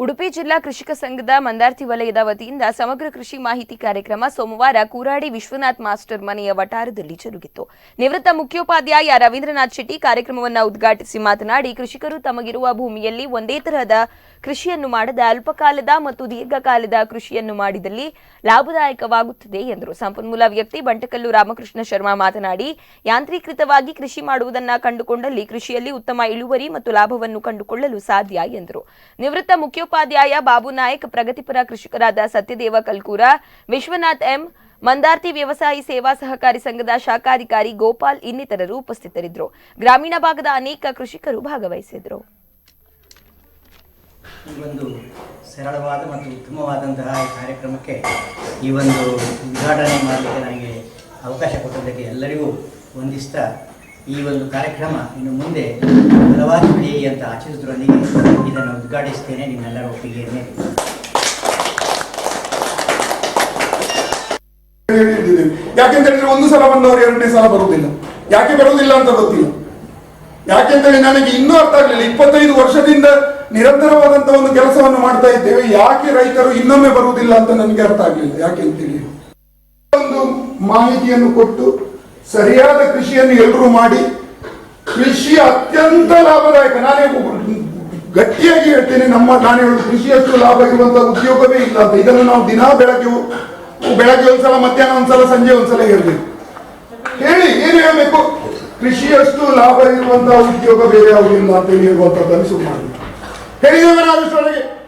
ಉಡುಪಿ ಜಿಲ್ಲಾ ಕೃಷಿಕ ಸಂಘದ ಮಂದಾರ್ತಿ ವಲಯದ ವತಿಯಿಂದ ಸಮಗ್ರ ಕೃಷಿ ಮಾಹಿತಿ ಕಾರ್ಯಕ್ರಮ ಸೋಮವಾರ ಕೂರಾಡಿ ವಿಶ್ವನಾಥ್ ಮಾಸ್ಟರ್ ಮನೆಯ ವಟಾರದಲ್ಲಿ ಜರುಗಿತು. ನಿವೃತ್ತ ಮುಖ್ಯೋಪಾಧ್ಯಾಯ ರವೀಂದ್ರನಾಥ್ ಶೆಟ್ಟಿ ಕಾರ್ಯಕ್ರಮವನ್ನು ಉದ್ಘಾಟಿಸಿ ಮಾತನಾಡಿ, ಕೃಷಿಕರು ತಮಗಿರುವ ಭೂಮಿಯಲ್ಲಿ ಒಂದೇ ತರಹದ ಕೃಷಿಯನ್ನು ಮಾಡದ ಅಲ್ಪಕಾಲದ ಮತ್ತು ದೀರ್ಘಕಾಲದ ಕೃಷಿಯನ್ನು ಮಾಡಿದಲ್ಲಿ ಲಾಭದಾಯಕವಾಗುತ್ತದೆ ಎಂದರು. ಸಂಪನ್ಮೂಲ ವ್ಯಕ್ತಿ ಬಂಟಕಲ್ಲು ರಾಮಕೃಷ್ಣ ಶರ್ಮಾ ಮಾತನಾಡಿ, ಯಾಂತ್ರೀಕೃತವಾಗಿ ಕೃಷಿ ಮಾಡುವುದನ್ನು ಕಂಡುಕೊಂಡಲ್ಲಿ ಕೃಷಿಯಲ್ಲಿ ಉತ್ತಮ ಇಳುವರಿ ಮತ್ತು ಲಾಭವನ್ನು ಕಂಡುಕೊಳ್ಳಲು ಸಾಧ್ಯ ಎಂದರು. ನಿವೃತ್ತ ಮುಖ್ಯೋಪಾಧ್ಯಾಯ ಬಾಬು ನಾಯಕ್, ಪ್ರಗತಿಪರ ಕೃಷಿಕರಾದ ಸತ್ಯದೇವ ಕಲ್ಕೂರ, ವಿಶ್ವನಾಥ್ ಎಂ, ಮಂದಾರ್ತಿ ವ್ಯವಸಾಯಿ ಸೇವಾ ಸಹಕಾರಿ ಸಂಘದ ಶಾಖಾಧಿಕಾರಿ ಗೋಪಾಲ್ ಇನ್ನಿತರರು ಉಪಸ್ಥಿತರಿದ್ದರು. ಗ್ರಾಮೀಣ ಭಾಗದ ಅನೇಕ ಕೃಷಿಕರು ಭಾಗವಹಿಸಿದರು. ಈ ಒಂದು ಸರಳವಾದ ಮತ್ತು ಉತ್ತಮವಾದಂತಹ ಕಾರ್ಯಕ್ರಮಕ್ಕೆ ಈ ಒಂದು ಉದ್ಘಾಟನೆ ಮಾಡಲಿಕ್ಕೆ ನನಗೆ ಅವಕಾಶ ಕೊಟ್ಟದ್ದಕ್ಕೆ ಎಲ್ಲರಿಗೂ ವಂದಿಸ್ತಾ, ಈ ಒಂದು ಕಾರ್ಯಕ್ರಮ ಇನ್ನು ಮುಂದೆ ಬಲವಾಗಿ ಬೆಳೆಯಲಿ ಅಂತ ಆಶಿಸುವುದರೊಂದಿಗೆ ಇದನ್ನು ಉದ್ಘಾಟಿಸ್ತೇನೆ. ನಿಮ್ಮೆಲ್ಲರ ಒಪ್ಪಿಗೆಯನ್ನೇ ಯಾಕೆಂತೇಳಿದ್ರೆ ಒಂದು ಸಲ ಬಂದವರು ಎರಡನೇ ಸಲ ಬರುವುದಿಲ್ಲ. ಯಾಕೆ ಬರುವುದಿಲ್ಲ ಅಂತ ಗೊತ್ತಿಲ್ಲ. ಯಾಕೆಂತೇಳಿ ನನಗೆ ಇನ್ನೂ ಅರ್ಥ ಆಗಲಿಲ್ಲ. 25 ವರ್ಷದಿಂದ ನಿರಂತರವಾದಂತ ಒಂದು ಕೆಲಸವನ್ನು ಮಾಡ್ತಾ ಇದ್ದೇವೆ, ಯಾಕೆ ರೈತರು ಇನ್ನೊಮ್ಮೆ ಬರುವುದಿಲ್ಲ ಅಂತ ನನಗೆ ಅರ್ಥ ಆಗಲಿಲ್ಲ. ಯಾಕೆ ಅಂತೇಳಿ ಒಂದು ಮಾಹಿತಿಯನ್ನು ಕೊಟ್ಟು ಸರಿಯಾದ ಕೃಷಿಯನ್ನು ಎಲ್ಲರೂ ಮಾಡಿ, ಕೃಷಿ ಅತ್ಯಂತ ಲಾಭದಾಯಕ. ನಾನೇ ಗಟ್ಟಿಯಾಗಿ ಹೇಳ್ತೇನೆ, ನಾನು ಹೇಳುದು ಕೃಷಿಯಷ್ಟು ಲಾಭ ಇರುವಂತಹ ಉದ್ಯೋಗವೇ ಇಲ್ಲ ಅಂತ. ಇದನ್ನು ನಾವು ದಿನಾ ಬೆಳಗ್ಗೆ ಒಂದ್ಸಲ, ಮಧ್ಯಾಹ್ನ ಒಂದ್ಸಲ, ಸಂಜೆ ಒಂದ್ಸಲ ಹೇಳ್ಬೇಕು. ಹೇಳಿ ಏನು ಹೇಳ್ಬೇಕು, ಕೃಷಿಯಷ್ಟು ಲಾಭ ಇರುವಂತಹ ಉದ್ಯೋಗ ಬೇರೆ ಯಾವುದಿಲ್ಲ ಅಂತ ಹೇಳುವಂತದ್ದನ್ನು ಶುರು ಮಾಡಿ ಹೇಳಿದ್ದೇವೆ ನಾವು ಇಷ್ಟರೊಳಗೆ.